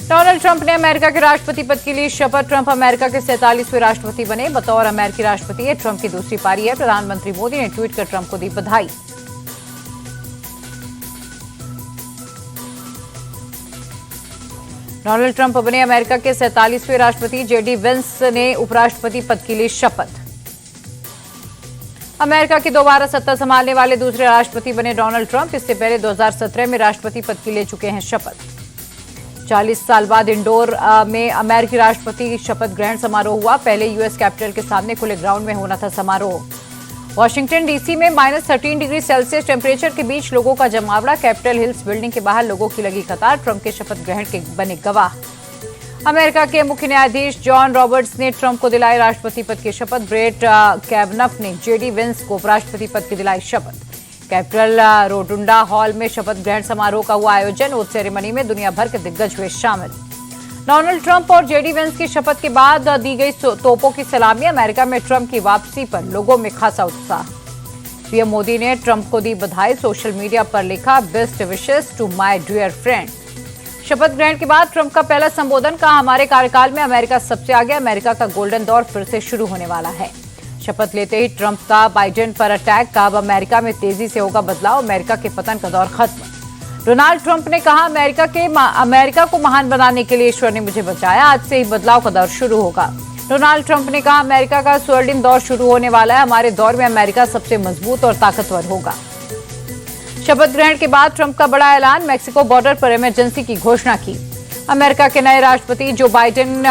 Donald Trump ने America के राष्ट्रपति पद के लिए शपथ। ट्रंप अमेरिका के 47वें राष्ट्रपति बने। बतौर अमेरिकी राष्ट्रपति ये ट्रंप की दूसरी पारी है। प्रधानमंत्री मोदी ने ट्वीट कर ट्रंप को दी बधाई। डोनाल्ड ट्रंप बने अमेरिका के 47वें राष्ट्रपति। जेडी वेंस ने उपराष्ट्रपति पद के लिए शपथ। अमेरिका की दोबारा सत्ता संभालने वाले दूसरे राष्ट्रपति बने डोनाल्ड ट्रंप। इससे पहले 2017 में राष्ट्रपति पद की ले चुके हैं शपथ। 40 साल बाद इंडोर में अमेरिकी राष्ट्रपति शपथ ग्रहण समारोह हुआ। पहले यूएस कैपिटल के सामने खुले ग्राउंड में होना था समारोह। वॉशिंगटन डीसी में -13 डिग्री सेल्सियस टेम्परेचर के बीच लोगों का जमावड़ा। कैपिटल हिल्स बिल्डिंग के बाहर लोगों की लगी कतार। ट्रंप के शपथ ग्रहण के बने गवाह। अमेरिका के मुख्य न्यायाधीश जॉन रॉबर्ट्स ने ट्रंप को दिलाई राष्ट्रपति पद की शपथ। ब्रेट कैवनफ ने जेडी वेंस को उपराष्ट्रपति पद की दिलाई शपथ। कैपिटल रोटुंडा हॉल में शपथ ग्रहण समारोह का हुआ आयोजन। ओथ सेरेमनी में दुनिया भर के दिग्गज हुए शामिल। डोनाल्ड ट्रंप और जेडी वेंस की शपथ के बाद दी गई तोपों की सलामी। अमेरिका में ट्रंप की वापसी पर लोगों में खासा उत्साह। पीएम मोदी ने ट्रंप को दी बधाई। सोशल मीडिया पर लिखा, best wishes to my dear friend. शपथ ग्रहण के बाद ट्रंप का पहला संबोधन, कहा हमारे कार्यकाल में अमेरिका सबसे आगे। अमेरिका का गोल्डन दौर फिर से शुरू होने वाला है। शपथ लेते ही ट्रंप का बाइडेन पर अटैक, कहा अब अमेरिका में तेजी से होगा बदलाव। अमेरिका के पतन का दौर खत्म। डोनाल्ड ट्रंप ने कहा, अमेरिका को महान बनाने के लिए ईश्वर ने मुझे बचाया। आज से ही बदलाव का दौर शुरू होगा। डोनाल्ड ट्रंप ने कहा, अमेरिका का स्वर्णिम दौर शुरू होने वाला है। हमारे दौर में अमेरिका सबसे मजबूत और ताकतवर होगा। शपथ ग्रहण के बाद ट्रंप का बड़ा ऐलान, मैक्सिको बॉर्डर पर इमरजेंसी की घोषणा की। अमेरिका के नए राष्ट्रपति जो बाइडेन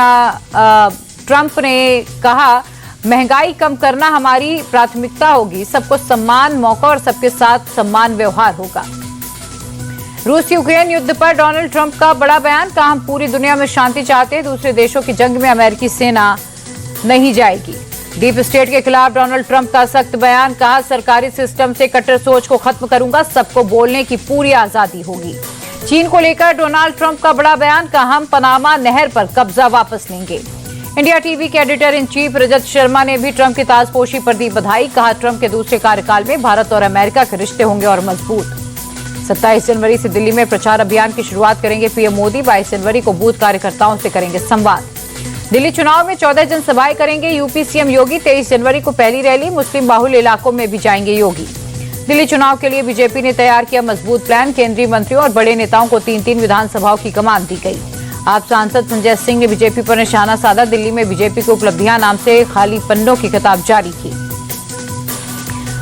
ट्रंप ने कहा, महंगाई कम करना हमारी प्राथमिकता होगी। सबको सम्मान, मौका और सबके साथ सम्मान व्यवहार होगा। रूस यूक्रेन युद्ध पर डोनाल्ड ट्रंप का बड़ा बयान, कहा हम पूरी दुनिया में शांति चाहते हैं। दूसरे देशों की जंग में अमेरिकी सेना नहीं जाएगी। डीप स्टेट के खिलाफ डोनाल्ड ट्रंप का सख्त बयान, कहा सरकारी सिस्टम से कट्टर सोच को खत्म करूंगा। सबको बोलने की पूरी आजादी होगी। चीन को लेकर डोनाल्ड ट्रंप का बड़ा बयान, कहा हम पनामा नहर पर कब्जा वापस लेंगे। इंडिया टीवी के editor in chief Rajat Sharma ने भी ट्रंप की ताजपोशी पर दी बधाई। कहा ट्रंप के दूसरे कार्यकाल में भारत और अमेरिका के रिश्ते होंगे और मजबूत। 27 जनवरी से दिल्ली में प्रचार अभियान की शुरुआत करेंगे पीएम मोदी। 22 जनवरी को बूथ कार्यकर्ताओं से करेंगे संवाद। दिल्ली चुनाव में 14 जनसभाएं करेंगे यूपी सीएम योगी। 23 जनवरी को पहली रैली। मुस्लिम बाहुल इलाकों में भी जाएंगे योगी। दिल्ली चुनाव के लिए बीजेपी ने तैयार किया मजबूत प्लान। केंद्रीय मंत्रियों और बड़े नेताओं को 3-3 विधानसभाओं की कमान दी गई। आप सांसद संजय सिंह ने बीजेपी पर निशाना साधा। दिल्ली में बीजेपी की उपलब्धियां नाम से खाली पन्नों की किताब जारी की।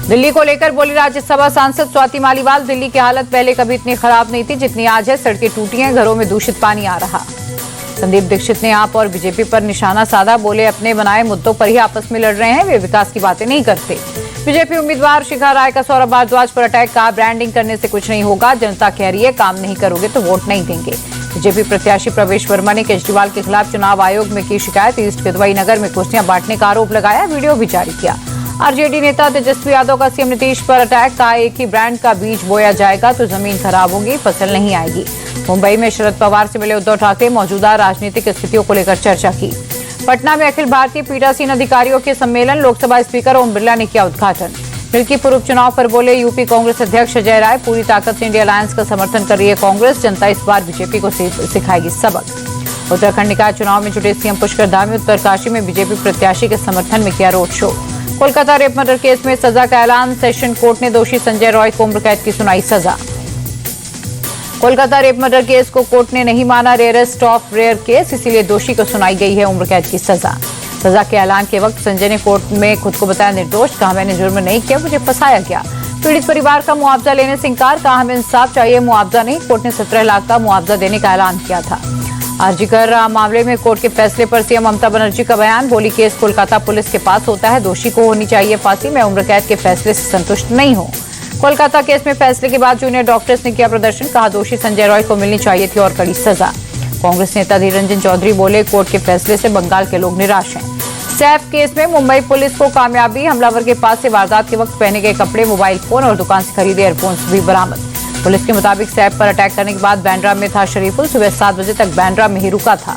दिल्ली को लेकर बोली राज्यसभा सांसद स्वाति मालीवाल, दिल्ली की हालत पहले कभी इतनी खराब नहीं थी जितनी आज है। सड़कें टूटी हैं, घरों में दूषित पानी आ रहा। संदीप दीक्षित ने आप और बीजेपी पर निशाना साधा। बोले अपने बनाए मुद्दों पर ही आपस में लड़ रहे हैं, वे विकास की बातें नहीं करते। बीजेपी उम्मीदवार शिखा राय का सौरभ भारद्वाज पर अटैक, कहा ब्रांडिंग करने से कुछ नहीं होगा। जनता कह रही है काम नहीं करोगे तो वोट नहीं देंगे। बीजेपी प्रत्याशी प्रवेश वर्मा ने केजरीवाल के खिलाफ चुनाव आयोग में की शिकायत। ईस्ट किदवई नगर में कुर्सियां बांटने का आरोप लगाया, वीडियो भी जारी किया। आरजेडी नेता तेजस्वी यादव का सीएम नीतीश पर अटैक, कहा एक ही ब्रांड का बीज बोया जाएगा तो जमीन खराब होगी, फसल नहीं आएगी। मुंबई में शरद पवार से मिले उद्धव ठाकरे, मौजूदा राजनीतिक स्थितियों को लेकर चर्चा की। पटना में अखिल भारतीय पीठासीन अधिकारियों के सम्मेलन, लोकसभा स्पीकर ओम बिरला ने किया उद्घाटन। मिल्कीपुर उपचुनाव पर बोले यूपी कांग्रेस अध्यक्ष अजय राय, पूरी ताकत से इंडिया अलायंस का समर्थन कर रही है कांग्रेस। जनता इस बार बीजेपी को सिखाएगी सबक। उत्तराखंड निकाय चुनाव में जुटे सीएम पुष्कर धामी, उत्तरकाशी में बीजेपी प्रत्याशी के समर्थन में किया road show. Kolkata rape murder case में सजा का ऐलान, सेशन कोर्ट ने दोषी संजय रॉय को उम्र कैद की सुनाई सजा। कोलकाता रेप मर्डर केस को कोर्ट ने नहीं माना रेयरेस्ट ऑफ रेयर केस, इसीलिए दोषी को सुनाई गई है उम्र कैद की सजा। सजा के ऐलान के वक्त संजय ने कोर्ट में खुद को बताया निर्दोष, कहा मैंने जुर्म नहीं किया, मुझे फंसाया गया। पीड़ित परिवार का मुआवजा लेने से इंकार, कहा हमें इंसाफ चाहिए, मुआवजा नहीं। कोर्ट ने 17 लाख का मुआवजा देने का ऐलान किया था। आरजीकर मामले में कोर्ट के फैसले पर सीएम ममता बनर्जी का बयान, बोली केस कोलकाता पुलिस के पास होता है, दोषी को होनी चाहिए फांसी, मैं उम्र कैद के फैसले से संतुष्ट नहीं हूँ। कोलकाता केस में फैसले के बाद जूनियर डॉक्टर्स ने किया प्रदर्शन, कहा दोषी संजय रॉय को मिलनी चाहिए थी और कड़ी सजा। कांग्रेस नेता धीर रंजन चौधरी बोले कोर्ट के फैसले से बंगाल के लोग निराश हैं। सैफ केस में मुंबई पुलिस को कामयाबी, हमलावर के पास से वारदात के वक्त पहने गए कपड़े, मोबाइल फोन और दुकान से खरीदे एयरफोन्स भी बरामद। पुलिस के मुताबिक सैफ पर अटैक करने के बाद बांद्रा में था शरीफुल, सुबह 7 बजे तक बांद्रा में ही रुका था।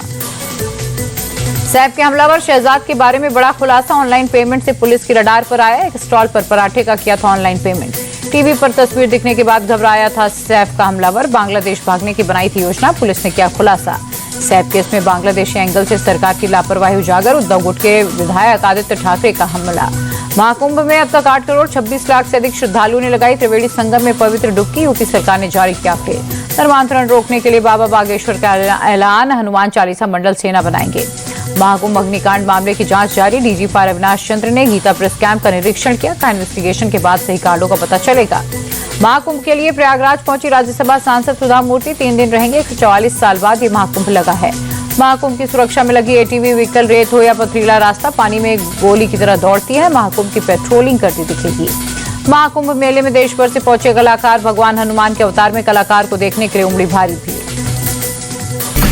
सैफ के हमलावर शहजाद के बारे में बड़ा खुलासा, ऑनलाइन पेमेंट से पुलिस की रडार पर आया, एक स्टॉल पर पराठे का किया था ऑनलाइन पेमेंट। टीवी पर तस्वीर दिखने के बाद घबराया था सैफ का हमलावर, बांग्लादेश भागने की बनाई थी योजना, पुलिस ने किया खुलासा। सैप केस में बांग्लादेशी एंगल से सरकार की लापरवाही उजागर, उद्धव गुट के विधायक आदित्य ठाकरे का हमला। महाकुंभ में अब तक 8 करोड़ 26 लाख से अधिक श्रद्धालुओं ने लगाई त्रिवेणी संगम में पवित्र डुबकी। यूपी सरकार ने जारी किया अपडेट। धर्मांतरण रोकने के लिए बाबा बागेश्वर का ऐलान, हनुमान चालीसा मंडल सेना बनाएंगे। महाकुंभ अग्निकांड मामले की जांच जारी, डीजीपी अविनाश चंद्र ने गीता प्रेस कैंप का निरीक्षण किया। का इन्वेस्टिगेशन के बाद सही कांडों का पता चलेगा। महाकुंभ के लिए प्रयागराज पहुंची राज्यसभा सांसद सुधा मूर्ति, 3 दिन रहेंगे। 144 साल बाद ये महाकुंभ लगा है। महाकुंभ की सुरक्षा में लगी एटीवी व्हीकल रेत हो या पथरीला रास्ता पानी में गोली की तरह दौड़ती है। महाकुंभ की पेट्रोलिंग करती दिखेगी। महाकुंभ मेले में देश भर से पहुंचे कलाकार, भगवान हनुमान के अवतार में कलाकार को देखने के लिए उमड़ी भारी भीड़।